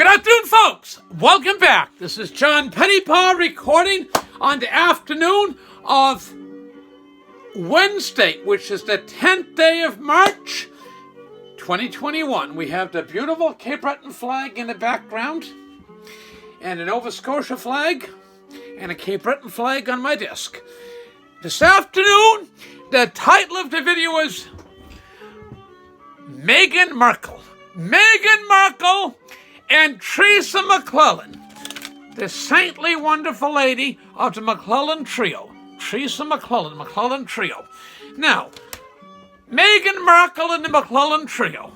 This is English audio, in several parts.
Good afternoon, folks. Welcome back. This is John Pettipas recording on the afternoon of Wednesday, which is the 10th day of March, 2021. We have the beautiful Cape Breton flag in the background, and a Nova Scotia flag, and a Cape Breton flag on my desk. This afternoon, the title of the video is Meghan Markle. Meghan Markle and THERESA MACLELLAN, the saintly, wonderful lady of the MacLellan trio. THERESA MACLELLAN, MacLellan trio. Now, Meghan Markle and the MacLellan trio.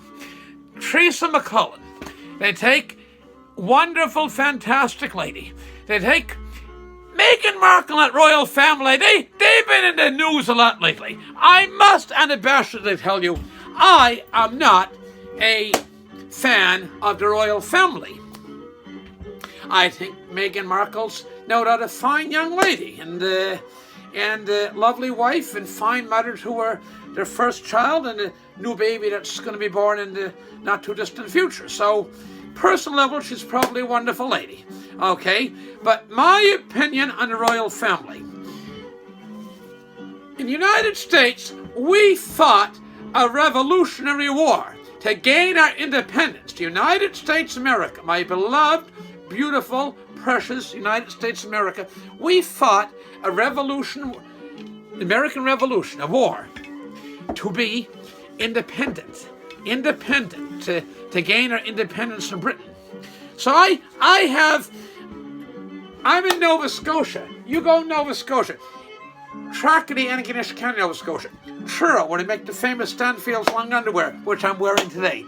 THERESA MACLELLAN. They take wonderful, fantastic lady. They take Meghan Markle and that royal family. They've been in the news a lot lately. I must unabashedly tell you, I am not a fan of the royal family. I think Meghan Markle's no doubt a fine young lady and a lovely wife and fine mother to their first child and a new baby that's going to be born in the not too distant future. So, personal level, she's probably a wonderful lady. Okay, but my opinion on the royal family. In the United States, we fought a revolutionary war to gain our independence. The United States of America, my beloved, beautiful, precious United States of America, we fought a revolution, the American Revolution, a war, to be independent, to gain our independence from Britain. So I'm in Nova Scotia. You go Nova Scotia. Tracadie, Antigonish County, Nova Scotia. Truro, where they make the famous Stanfield's long underwear, which I'm wearing today.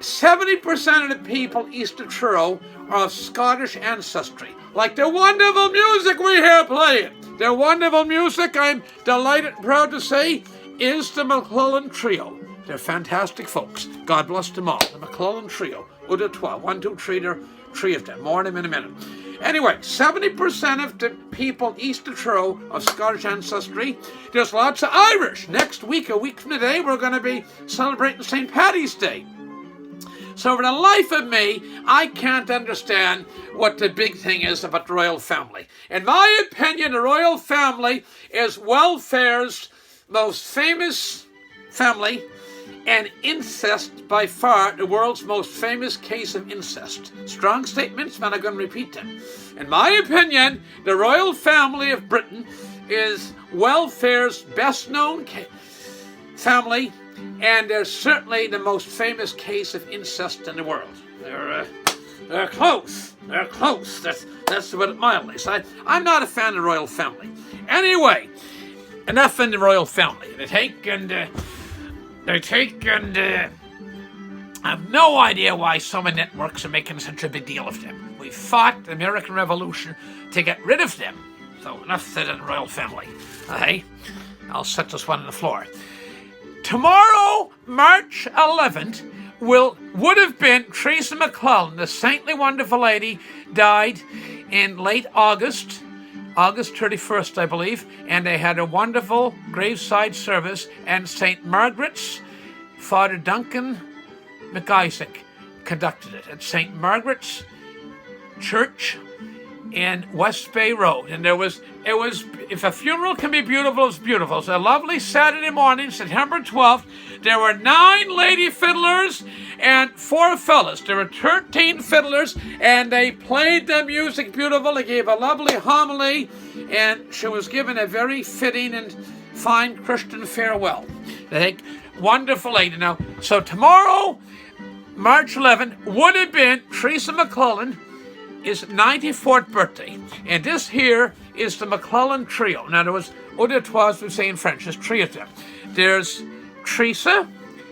70% of the people east of Truro are of Scottish ancestry. Like the wonderful music we hear playing. The wonderful music, I'm delighted and proud to say, is the MacLellan trio. They're fantastic folks. God bless them all. The MacLellan trio. Uda 12. 1, 2, 3, there are 3 of them. More on them in a minute. Anyway, 70% of the people east of Truro of Scottish ancestry. There's lots of Irish. Next week, a week from today, we're going to be celebrating St. Paddy's Day. So for the life of me, I can't understand what the big thing is about the royal family. In my opinion, the royal family is welfare's most famous family, and incest by far the world's most famous case of incest. Strong statements, but I'm going to repeat them. In my opinion, the royal family of Britain is welfare's best known family, and they're certainly the most famous case of incest in the world. They're close. They're close. That's to put it mildly. So I'm not a fan of the royal family. Anyway, enough in the royal family. They take and I have no idea why some networks are making such a big deal of them. We fought the American Revolution to get rid of them. So enough said in the royal family. Okay? I'll set this one on the floor. Tomorrow, March 11th, would have been THERESA MACLELLAN, the saintly, wonderful lady, died in late August 31st, I believe, and they had a wonderful graveside service, and St. Margaret's, Father Duncan McIsaac conducted it at St. Margaret's Church in West Bay Road. And it was, if a funeral can be beautiful, it's beautiful. It's a lovely Saturday morning, September 12th. There were 9 lady fiddlers and 4 fellas. There were 13 fiddlers, and they played the music beautiful. They gave a lovely homily, and she was given a very fitting and fine Christian farewell. They wonderful lady. Now, so tomorrow, March 11th, would have been THERESA MACLELLAN is 94th birthday, and this here is the MacLellan trio. Now there was other twas we say in French, there's 3 of them. There's THERESA,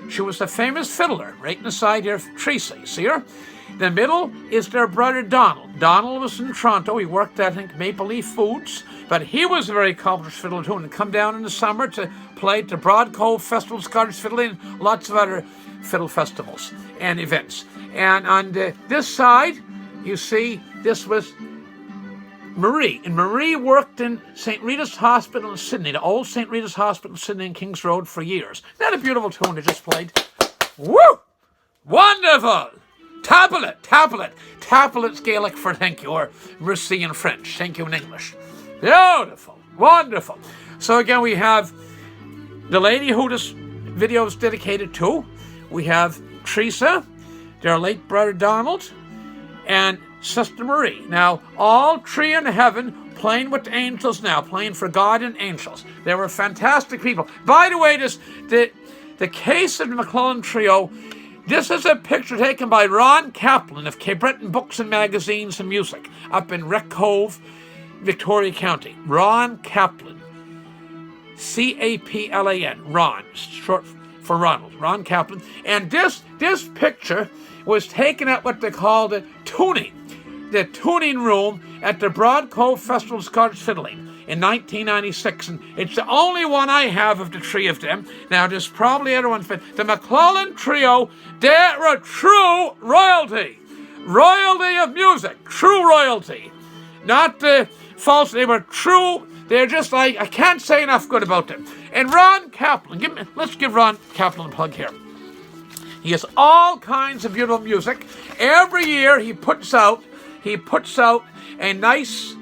she was a famous fiddler, right in the side here, THERESA, you see her? The middle is their brother Donald. Donald was in Toronto, he worked at, I think, Maple Leaf Foods, but he was a very accomplished fiddler too, and he'd come down in the summer to play at the Broad Cove Festival, Scottish Fiddling, and lots of other fiddle festivals and events. And on this side, you see, this was Marie. And Marie worked in St. Rita's Hospital in Sydney, the old St. Rita's Hospital in Sydney and Kings Road for years. Isn't that a beautiful tune they just played? Woo! Wonderful. Tapalet's Gaelic for thank you, or merci in French. Thank you in English. Beautiful. Wonderful. So again, we have the lady who this video is dedicated to. We have Theresa, their late brother Donald, and Sister Marie. Now, all three in heaven playing with the angels now, playing for God and angels. They were fantastic people. By the way, the case of the MacLellan Trio, this is a picture taken by Ron Kaplan of Cape Breton Books and Magazines and Music up in Cove, Victoria County. Ron Kaplan. C-A-P-L-A-N. Ron, short for Ronald. Ron Kaplan. And this picture was taken at what they call the tuning room at the Broad Cove Festival of Scottish Fiddling in 1996, and it's the only one I have of the three of them. Now, there's probably other ones, but the MacLellan Trio, they were true royalty of music, true royalty, not false. They were true. They're just like, I can't say enough good about them. And Ron Kaplan, let's give Ron Kaplan a plug here. He has all kinds of beautiful music. Every year he puts out a nice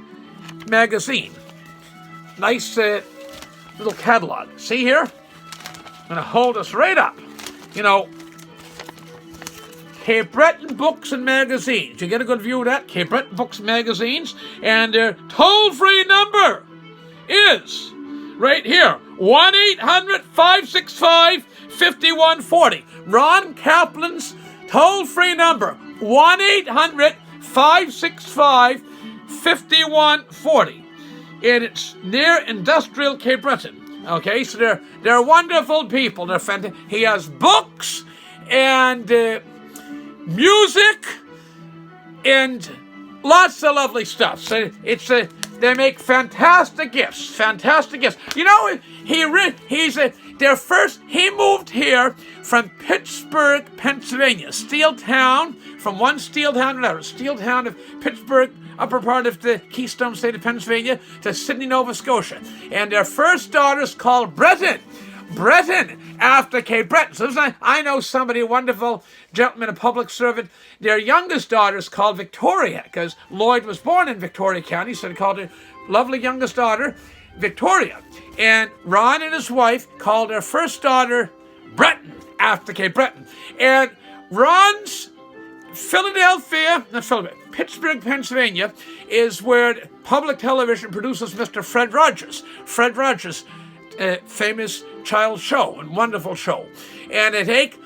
magazine. Nice little catalog. See here? I'm going to hold this right up. You know, Cape Breton Books and Magazines. You get a good view of that? Cape Breton Books and Magazines. And their toll-free number is right here. 1-800-565-5140. Ron Kaplan's toll-free number. 1-800-565-5140. And it's near industrial Cape Breton. Okay, so they're wonderful people. They're fantastic. He has books and music and lots of lovely stuff. So they make fantastic gifts. Fantastic gifts. You know, he moved here from Pittsburgh, Pennsylvania. Steel town, from one steel town to another. Steel town of Pittsburgh, upper part of the Keystone State of Pennsylvania, to Sydney, Nova Scotia. And their first daughter is called Breton, after Cape Breton. So I know somebody, a wonderful gentleman, a public servant. Their youngest daughter is called Victoria, because Lloyd was born in Victoria County, so they called her lovely youngest daughter Victoria. And Ron and his wife called their first daughter Breton, after Cape Breton. And Ron's Pittsburgh, Pennsylvania, is where public television produces Mr. Fred Rogers. Fred Rogers, famous child show and wonderful show. And they take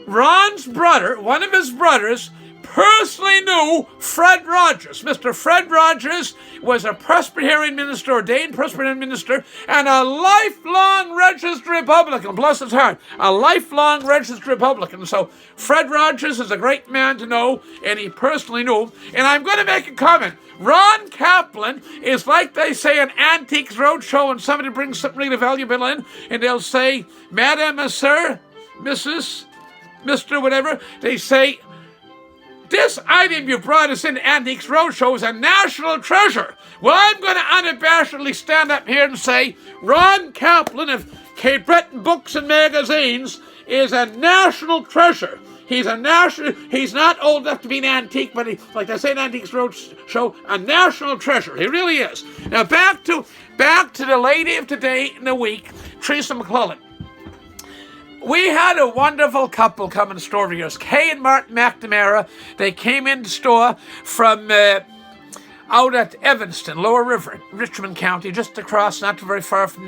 Ron's brother, one of his brothers, personally knew Fred Rogers. Mr. Fred Rogers was a Presbyterian minister, ordained Presbyterian minister, and a lifelong registered Republican. Bless his heart, a lifelong registered Republican. So Fred Rogers is a great man to know, and he personally knew. And I'm going to make a comment. Ron Kaplan is like they say in Antiques Roadshow when somebody brings something really valuable in, and they'll say, Madam, Sir, Mrs., Mr., whatever. They say, this item you brought us in Antiques Roadshow is a national treasure. Well, I'm going to unabashedly stand up here and say Ron Kaplan of Cape Breton Books and Magazines is a national treasure. He's not old enough to be an antique, but like they say in Antiques Roadshow, a national treasure. He really is. Now back to the lady of today in the week, THERESA MACLELLAN. We had a wonderful couple come in the store over years, Kay and Martin McNamara. They came in the store from out at Evanston, Lower River, Richmond County, just across, not very far from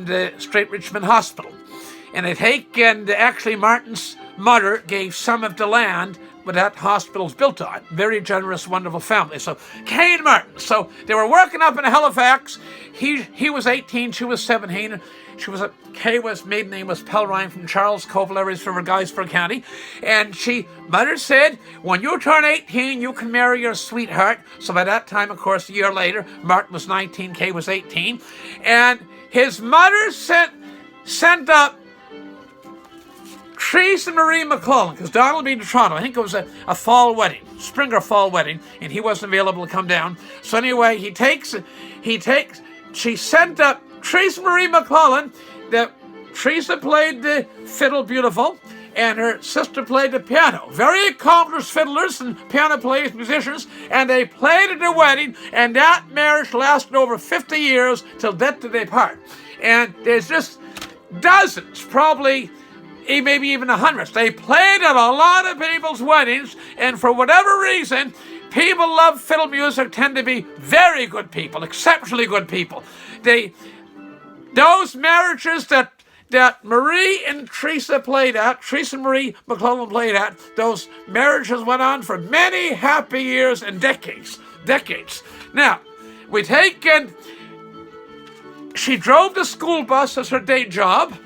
the Straight Richmond Hospital. And actually Martin's mother gave some of the land but that hospital's built on. Very generous, wonderful family. So Kay and Martin. So they were working up in Halifax. He was 18, she was 17. Kay's maiden name was Pelrine from Charles, Cove, Larry's River, Guysborough County. And mother said, when you turn 18, you can marry your sweetheart. So by that time, of course, a year later, Martin was 19, Kay was 18. And his mother sent up THERESA Marie MacLellan, because Donald being in Toronto, I think it was a fall wedding, spring or fall wedding, and he wasn't available to come down. So anyway, she sent up THERESA Marie MacLellan. Theresa played the fiddle beautiful, and her sister played the piano. Very accomplished fiddlers and piano players, musicians, and they played at their wedding, and that marriage lasted over 50 years till death did they part. And there's just dozens, probably maybe even hundreds. They played at a lot of people's weddings, and for whatever reason, people love fiddle music tend to be very good people, exceptionally good people. Those marriages that Marie and Theresa played at, Theresa and Marie MacLellan played at, those marriages went on for many happy years and decades. Now, we take and she drove the school bus as her day job,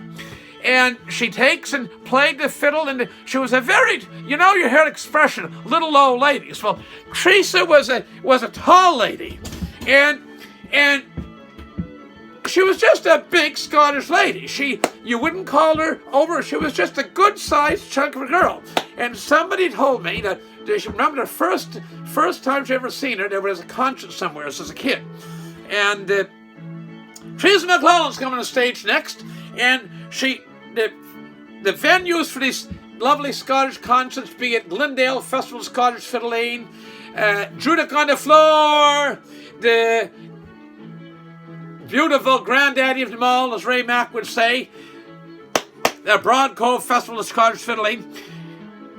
and she takes and played the fiddle, and she was a very, you hear the expression, little old ladies. Well, Theresa was a tall lady, and she was just a big Scottish lady. You wouldn't call her over. She was just a good-sized chunk of a girl. And somebody told me that she remembered the first time she ever seen her, there was a concert somewhere as a kid. And Theresa MacLellan's coming on stage next, and the venues for these lovely Scottish concerts, be it Glendale Festival Scottish Fiddling, Judic on the Floor, the beautiful granddaddy of them all, as Ray Mack would say, the Broad Cove Festival of Scottish Fiddling.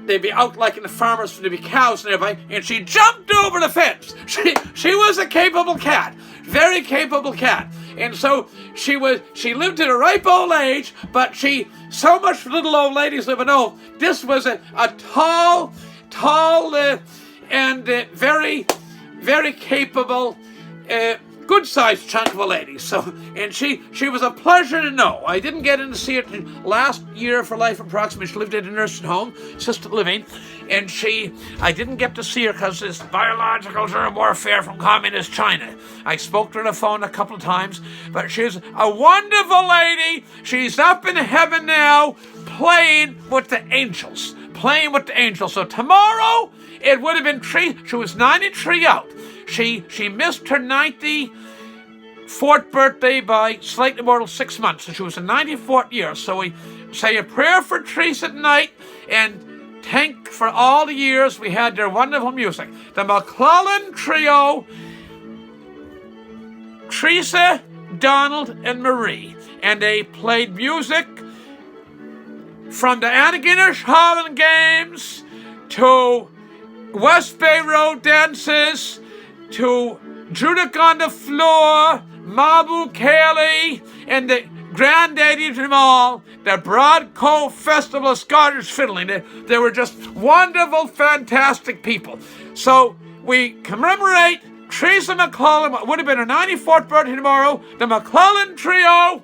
They'd be out like in the farmers, there'd be cows and everything, and she jumped over the fence. She was a capable cat, very capable cat. And so she lived to the ripe old age, but so much for little old ladies living old. This was a tall, and very, very capable, good-sized chunk of a lady. So, and she was a pleasure to know. I didn't get in to see her last year of her life approximately. She lived in a nursing home, assisted living, and I didn't get to see her because this biological germ warfare from communist China. I spoke to her on the phone a couple of times, but she's a wonderful lady. She's up in heaven now, playing with the angels. So tomorrow, it would have been she was 93 out. She missed her 94th birthday by slightly more than 6 months, so she was in 94th year. So we say a prayer for Theresa tonight and thank for all the years we had their wonderful music. The MacLellan Trio, Theresa, Donald, and Marie, and they played music from the Antigonish Holland Games to West Bay Road dances to Judic on the Floor, Mabu Kelly, and the granddaddy of them all, the Broad Cove Festival of Scottish Fiddling. They were just wonderful, fantastic people. So we commemorate Theresa MacLellan, what would have been her 94th birthday tomorrow, the MacLellan Trio,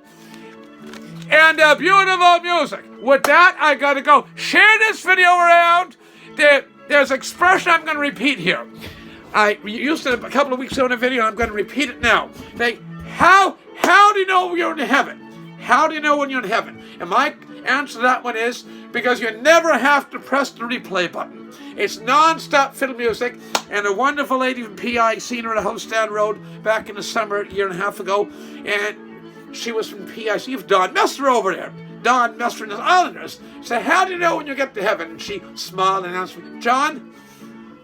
and beautiful music. With that, I gotta go. Share this video around. There's an expression I'm going to repeat here. I used it a couple of weeks ago in a video, and I'm going to repeat it now. How do you know you're in heaven? How do you know when you're in heaven? And my answer to that one is because you never have to press the replay button. It's non-stop fiddle music, and a wonderful lady from PI, seen her at House Stand Road back in the summer, a year and a half ago, and she was from PI. So you've Don Messer over there. Don Messer and his Islanders. Say, how do you know when you get to heaven? And she smiled and answered, John,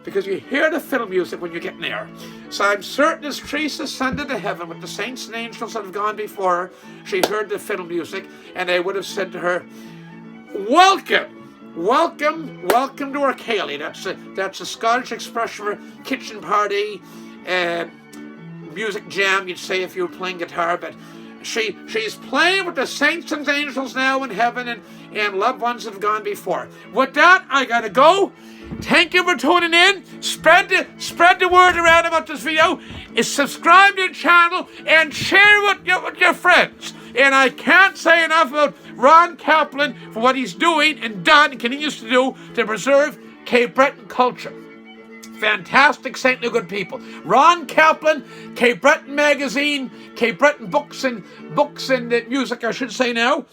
because you hear the fiddle music when you get near. So I'm certain as Theresa ascended to heaven with the saints and angels that have gone before her, she heard the fiddle music, and they would have said to her, welcome, welcome, welcome to our Cayley. That's a Scottish expression for kitchen party, music jam, you'd say if you were playing guitar, but she's playing with the saints and angels now in heaven and loved ones that have gone before. With that, I gotta go. Thank you for tuning in. Spread the word around about this video. Subscribe to the channel and share with your friends. And I can't say enough about Ron Kaplan for what he's doing and done and continues to do to preserve Cape Breton culture. Fantastic, saintly good people. Ron Kaplan, Cape Breton Magazine, Cape Breton Books and Music, I should say now.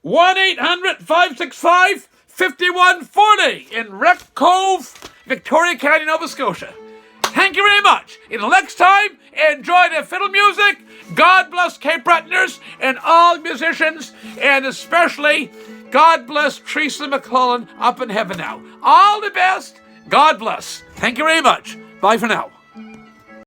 1-800-565-5140 in Wreck Cove, Victoria County, Nova Scotia. Thank you very much. Until next time, enjoy the fiddle music. God bless Cape Bretoners and all musicians, and especially God bless Theresa MacLellan up in heaven now. All the best. God bless. Thank you very much. Bye for now.